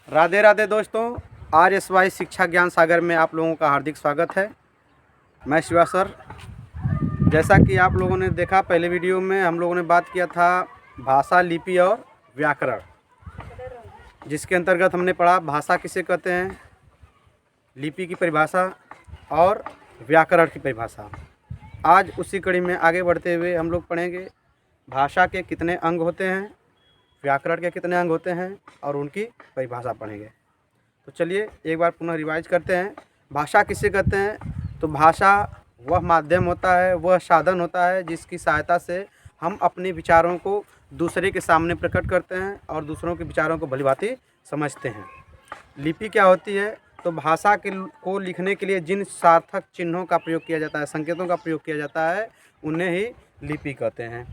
राधे राधे दोस्तों, RSY शिक्षा ज्ञान सागर में आप लोगों का हार्दिक स्वागत है। मैं शिवा सर। जैसा कि आप लोगों ने देखा, पहले वीडियो में हम लोगों ने बात किया था भाषा, लिपि और व्याकरण, जिसके अंतर्गत हमने पढ़ा भाषा किसे कहते हैं, लिपि की परिभाषा और व्याकरण की परिभाषा। आज उसी कड़ी में आगे बढ़ते हुए हम लोग पढ़ेंगे भाषा के कितने अंग होते हैं, व्याकरण के कितने अंग होते हैं और उनकी परिभाषा पढ़ेंगे। तो चलिए एक बार पुनः रिवाइज करते हैं। भाषा किसे कहते हैं? तो भाषा वह माध्यम होता है, वह साधन होता है जिसकी सहायता से हम अपने विचारों को दूसरे के सामने प्रकट करते हैं और दूसरों के विचारों को भलीभांति समझते हैं। लिपि क्या होती है? तो भाषा को लिखने के लिए जिन सार्थक चिन्हों का प्रयोग किया जाता है, संकेतों का प्रयोग किया जाता है, उन्हें ही लिपि कहते हैं।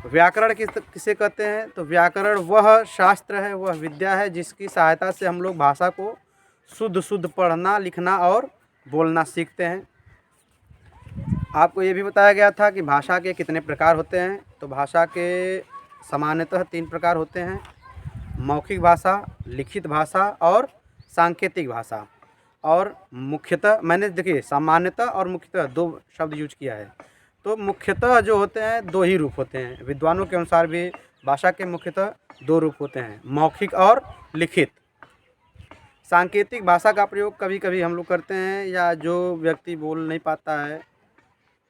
व्याकरण किसे कहते हैं? तो व्याकरण वह शास्त्र है, वह विद्या है जिसकी सहायता से हम लोग भाषा को शुद्ध पढ़ना, लिखना और बोलना सीखते हैं। आपको ये भी बताया गया था कि भाषा के कितने प्रकार होते हैं। तो भाषा के सामान्यतः 3 प्रकार होते हैं: मौखिक भाषा, लिखित भाषा और सांकेतिक भाषा। और मुख्यतः मैंने देखिए सामान्यतः और मुख्यतः 2 शब्द यूज किया है। तो मुख्यतः जो होते हैं 2 ही रूप होते हैं। विद्वानों के अनुसार भी भाषा के मुख्यतः 2 रूप होते हैं, मौखिक और लिखित। सांकेतिक भाषा का प्रयोग कभी कभी हम लोग करते हैं, या जो व्यक्ति बोल नहीं पाता है,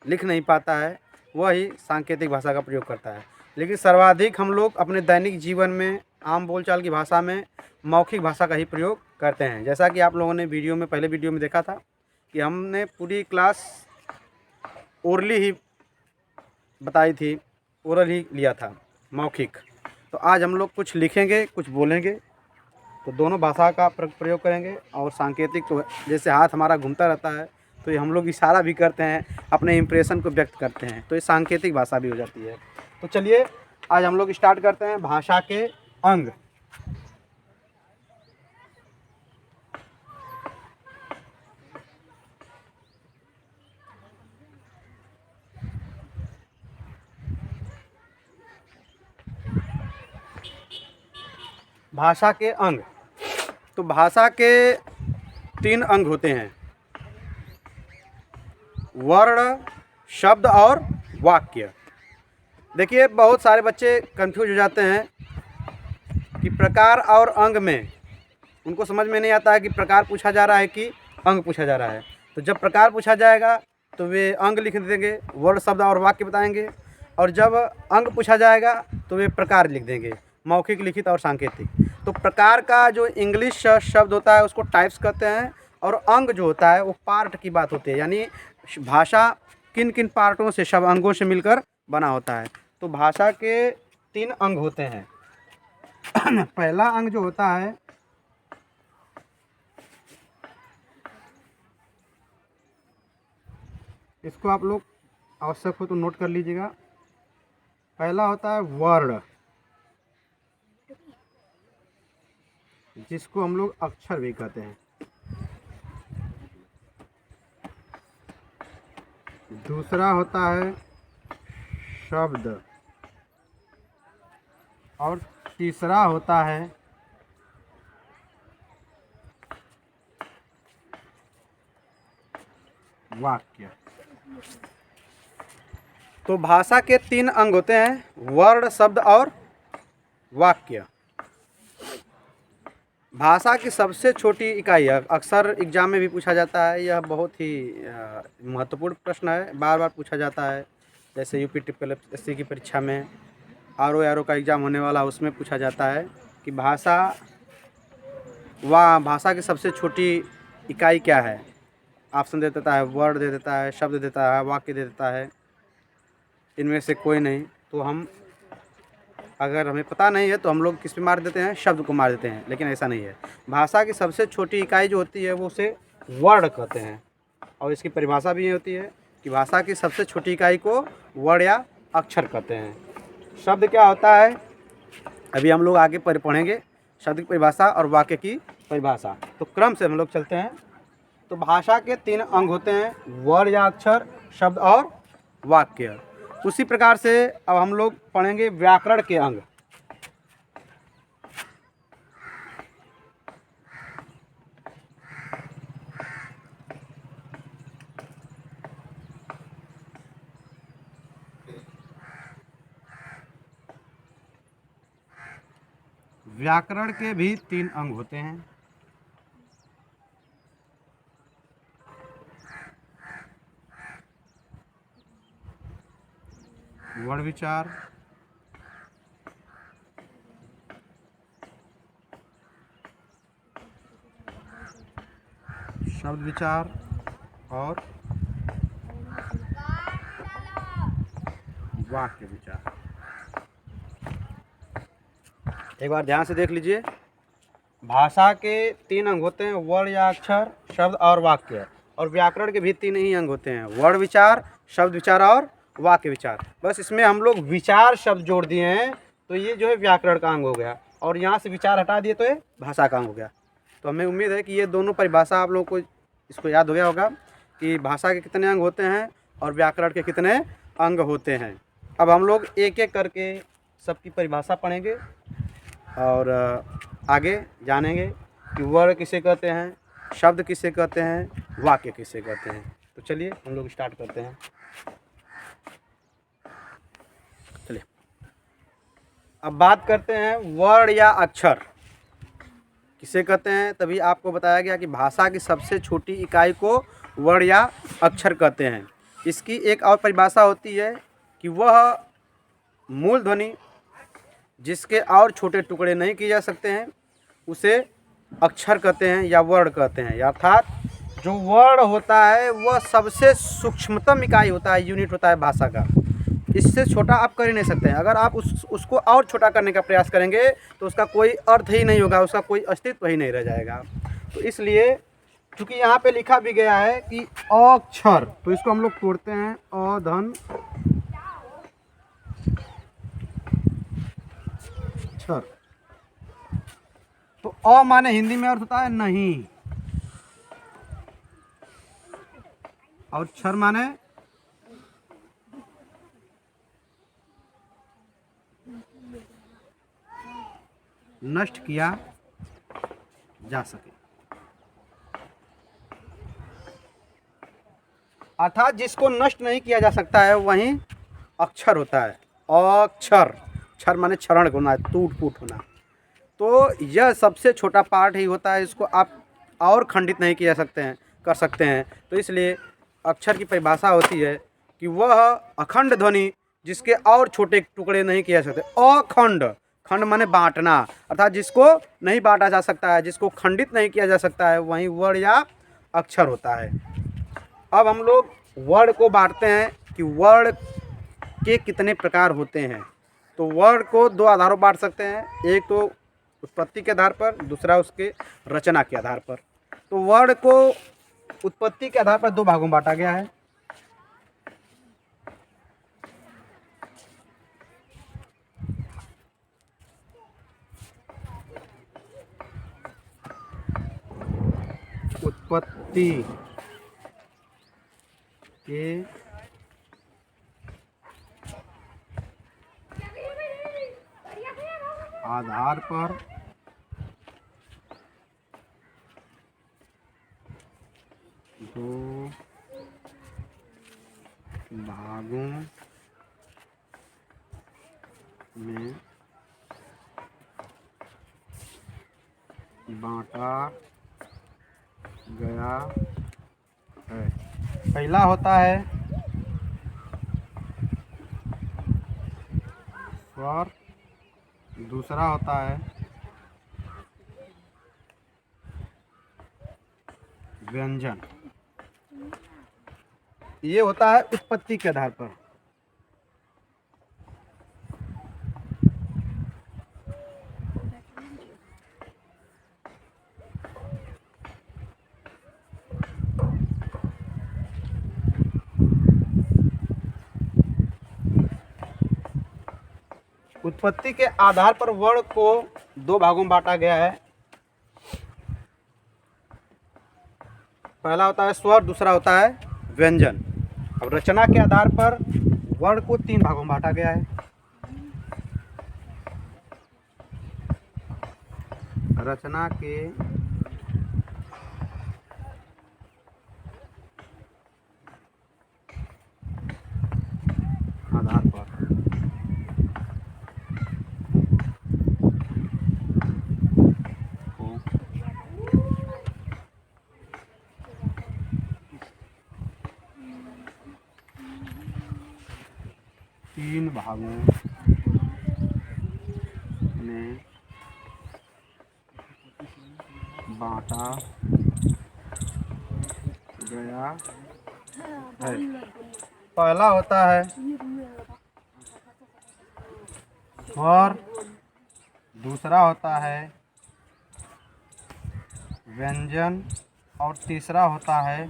लिख नहीं पाता है, वही सांकेतिक भाषा का प्रयोग करता है। लेकिन सर्वाधिक हम लोग अपने दैनिक जीवन में आम बोलचाल की भाषा में मौखिक भाषा का ही प्रयोग करते हैं। जैसा कि आप लोगों ने पहले वीडियो में देखा था कि हमने पूरी क्लास ओरली ही बताई थी, ओरल ही लिया था, मौखिक। तो आज हम लोग कुछ लिखेंगे, कुछ बोलेंगे, तो दोनों भाषा का प्रयोग करेंगे। और सांकेतिक तो जैसे हाथ हमारा घूमता रहता है, तो ये हम लोग इशारा भी करते हैं, अपने इम्प्रेशन को व्यक्त करते हैं, तो ये सांकेतिक भाषा भी हो जाती है। तो चलिए आज हम लोग स्टार्ट करते हैं भाषा के अंग। भाषा के अंग। तो भाषा के 3 अंग होते हैं: वर्ण, शब्द और वाक्य। देखिए बहुत सारे बच्चे कंफ्यूज हो जाते हैं कि प्रकार और अंग में उनको समझ में नहीं आता है कि प्रकार पूछा जा रहा है कि अंग पूछा जा रहा है। तो जब प्रकार पूछा जाएगा तो वे अंग लिख देंगे, वर्ण, शब्द और वाक्य बताएंगे। और जब अंग पूछा जाएगा तो वे प्रकार लिख देंगे, मौखिक, लिखित और सांकेतिक। तो प्रकार का जो इंग्लिश शब्द होता है उसको टाइप्स कहते हैं, और अंग जो होता है वो पार्ट की बात होती है, यानी भाषा किन किन पार्टों से, शब्द अंगों से मिलकर बना होता है। तो भाषा के 3 अंग होते हैं। पहला अंग जो होता है इसको आप लोग आवश्यक हो तो नोट कर लीजिएगा। पहला होता है वर्ण, जिसको हम लोग अक्षर भी कहते हैं। दूसरा होता है शब्द, और तीसरा होता है वाक्य। तो भाषा के 3 अंग होते हैं: वर्ण, शब्द और वाक्य। भाषा की सबसे छोटी इकाई, अक्सर एग्जाम में भी पूछा जाता है, यह बहुत ही महत्वपूर्ण प्रश्न है, बार बार पूछा जाता है। जैसे यूपी TPSC की परीक्षा में RO का एग्ज़ाम होने वाला, उसमें पूछा जाता है कि भाषा की सबसे छोटी इकाई क्या है। ऑप्शन दे देता है, वर्ण दे देता है, शब्द देता है, वाक्य दे देता है, इनमें से कोई नहीं। तो अगर हमें पता नहीं है तो हम लोग किस पे मार देते हैं, शब्द को मार देते हैं, लेकिन ऐसा नहीं है। भाषा की सबसे छोटी इकाई जो होती है वो उसे वर्ण कहते हैं, और इसकी परिभाषा भी ये होती है कि भाषा की सबसे छोटी इकाई को वर्ण या अक्षर कहते हैं। शब्द क्या होता है, अभी हम लोग आगे पढ़ेंगे शब्द की परिभाषा और वाक्य की परिभाषा। तो क्रम से हम लोग चलते हैं। तो भाषा के 3 अंग होते हैं: वर्ण या अक्षर, शब्द और वाक्य। उसी प्रकार से अब हम लोग पढ़ेंगे व्याकरण के अंग। व्याकरण के भी 3 अंग होते हैं। वर्ण विचार, शब्द विचार और वाक्य विचार। एक बार ध्यान से देख लीजिए, भाषा के 3 अंग होते हैं, वर्ण या अक्षर, शब्द और वाक्य। और व्याकरण के भी 3 ही अंग होते हैं, वर्ण विचार, शब्द विचार और वाक्य विचार। बस इसमें हम लोग विचार शब्द जोड़ दिए हैं, तो ये जो है व्याकरण का अंग हो गया, और यहाँ से विचार हटा दिए तो ये भाषा का अंग हो गया। तो हमें उम्मीद है कि ये दोनों परिभाषा आप लोगों को इसको याद हो गया होगा कि भाषा के कितने अंग होते हैं और व्याकरण के कितने अंग होते हैं। अब हम लोग एक एक करके सबकी परिभाषा पढ़ेंगे और आगे जानेंगे कि वर्ण किसे कहते हैं, शब्द किसे कहते हैं, वाक्य किसे कहते हैं। तो चलिए हम लोग स्टार्ट करते हैं। चलिए अब बात करते हैं वर्ण या अक्षर किसे कहते हैं। तभी आपको बताया गया कि भाषा की सबसे छोटी इकाई को वर्ण या अक्षर कहते हैं। इसकी एक और परिभाषा होती है कि वह मूल ध्वनि जिसके और छोटे टुकड़े नहीं किए जा सकते हैं उसे अक्षर कहते हैं या वर्ण कहते हैं। अर्थात जो वर्ण होता है वह सबसे सूक्ष्मतम इकाई होता है, यूनिट होता है भाषा का। इससे छोटा आप कर ही नहीं सकते हैं। अगर आप उसको और छोटा करने का प्रयास करेंगे तो उसका कोई अर्थ ही नहीं होगा, उसका कोई अस्तित्व ही नहीं रह जाएगा। तो इसलिए क्योंकि यहाँ पे लिखा भी गया है कि अक्षर, तो इसको हम लोग तोड़ते हैं अधन अक्षर। तो अ माने हिंदी में अर्थ होता है नहीं, और क्षर माने नष्ट किया जा सके। अर्थात जिसको नष्ट नहीं किया जा सकता है वही अक्षर होता है। अक्षर, क्षर माने क्षरण होना, टूट फूट होना। तो यह सबसे छोटा पार्ट ही होता है, इसको आप और खंडित नहीं किया कर सकते हैं। तो इसलिए अक्षर की परिभाषा होती है कि वह अखंड ध्वनि जिसके और छोटे टुकड़े नहीं किया जा सकते। अखंड, खंड माने बांटना, अर्थात जिसको नहीं बांटा जा सकता है, जिसको खंडित नहीं किया जा सकता है वही वर्ण या अक्षर होता है। अब हम लोग वर्ण को बांटते हैं कि वर्ण के कितने प्रकार होते हैं। तो वर्ण को 2 आधारों बांट सकते हैं, एक तो उत्पत्ति के आधार पर, दूसरा उसके रचना के आधार पर। तो वर्ण को उत्पत्ति के आधार पर 2 भागों में बांटा गया है। उत्पत्ति के आधार पर 2 भागों में बांटा गया है। पहला होता है स्वर, दूसरा होता है व्यंजन। ये होता है उत्पत्ति के आधार पर। उत्पत्ति के आधार पर वर्ण को 2 भागों में बांटा गया है। पहला होता है स्वर, दूसरा होता है व्यंजन। अब रचना के आधार पर वर्ण को 3 भागों में बांटा गया है। रचना के आधार पर 3 भागों में बांटा गया है। पहला होता है स्वर, दूसरा होता है व्यंजन और तीसरा होता है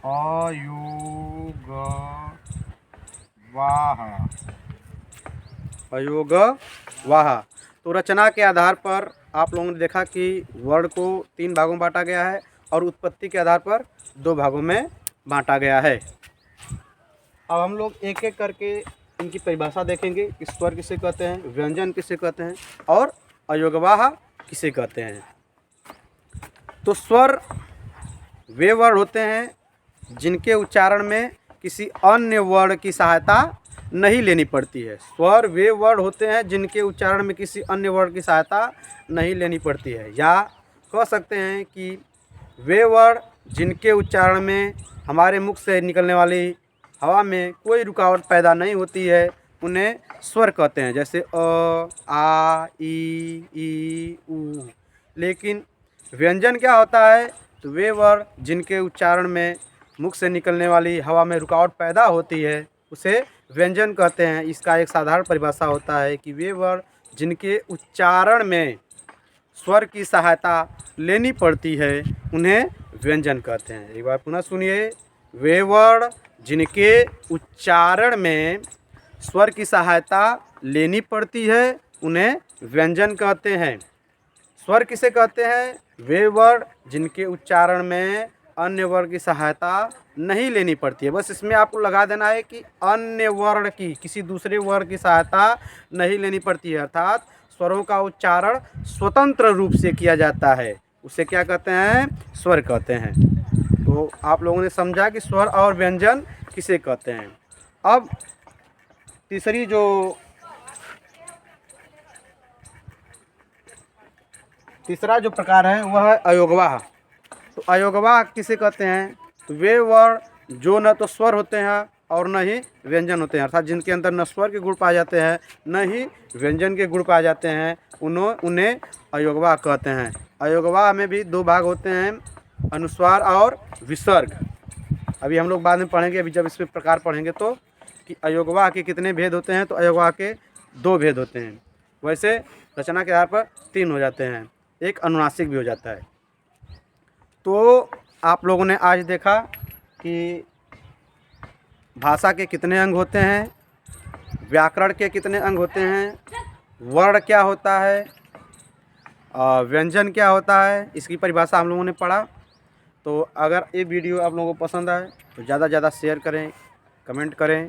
अयोगवाह। अयोगवाह। तो रचना के आधार पर आप लोगों ने देखा कि वर्ण को 3 भागों में बांटा गया है और उत्पत्ति के आधार पर 2 भागों में बांटा गया है। अब हम लोग एक एक करके इनकी परिभाषा देखेंगे कि स्वर किसे कहते हैं, व्यंजन किसे कहते हैं और अयोगवाह किसे कहते हैं। तो स्वर वे वर्ण होते हैं जिनके उच्चारण में किसी अन्य वर्ण की सहायता नहीं लेनी पड़ती है। स्वर वे वर्ण होते हैं जिनके उच्चारण में किसी अन्य वर्ण की सहायता नहीं लेनी पड़ती है, या कह सकते हैं कि वे वर्ण जिनके उच्चारण में हमारे मुख से निकलने वाली हवा में कोई रुकावट पैदा नहीं होती है, उन्हें स्वर कहते हैं। जैसे अ, आ, ई, ऊ। लेकिन व्यंजन क्या होता है? तो वे वर्ण जिनके उच्चारण में मुख से निकलने वाली हवा में रुकावट पैदा होती है, उसे व्यंजन कहते हैं। इसका एक साधारण परिभाषा होता है कि वे वर्ण जिनके उच्चारण में स्वर की सहायता लेनी पड़ती है, उन्हें व्यंजन कहते हैं। एक बार पुनः सुनिए, वे वर्ण जिनके उच्चारण में स्वर की सहायता लेनी पड़ती है, उन्हें व्यंजन कहते हैं। स्वर किसे कहते हैं? वे वर्ण जिनके उच्चारण में अन्य वर्ण की सहायता नहीं लेनी पड़ती है। बस इसमें आपको लगा देना है कि अन्य वर्ण की, किसी दूसरे वर्ण की सहायता नहीं लेनी पड़ती है, अर्थात स्वरों का उच्चारण स्वतंत्र रूप से किया जाता है, उसे क्या कहते हैं? स्वर कहते हैं। तो आप लोगों ने समझा कि स्वर और व्यंजन किसे कहते हैं। अब तीसरा जो प्रकार है वह है अयोगवाह। तो अयोगवाह किसे कहते हैं? तो वे वर्ण जो न तो स्वर होते हैं और न ही व्यंजन होते हैं, अर्थात जिनके अंदर न स्वर के गुण पाए जाते हैं न ही व्यंजन के गुण पाए जाते हैं, उन्हें अयोगवाह कहते हैं। अयोगवाह में भी 2 भाग होते हैं, अनुस्वार और विसर्ग। अभी हम लोग बाद में पढ़ेंगे, अभी जब इसमें प्रकार पढ़ेंगे तो, कि अयोगवाह के कितने भेद होते हैं। तो अयोगवाह के 2 भेद होते हैं। वैसे रचना के आधार पर 3 हो जाते हैं, एक अनुनासिक भी हो जाता है। तो आप लोगों ने आज देखा कि भाषा के कितने अंग होते हैं, व्याकरण के कितने अंग होते हैं, वर्ण क्या होता है, व्यंजन क्या होता है, इसकी परिभाषा हम लोगों ने पढ़ा। तो अगर ये वीडियो आप लोगों को पसंद आए तो ज़्यादा से ज़्यादा शेयर करें, कमेंट करें,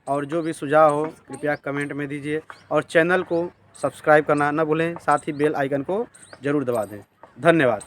और जो भी सुझाव हो कृपया कमेंट में दीजिए, और चैनल को सब्सक्राइब करना न भूलें, साथ ही बेल आइकन को ज़रूर दबा दें। धन्यवाद।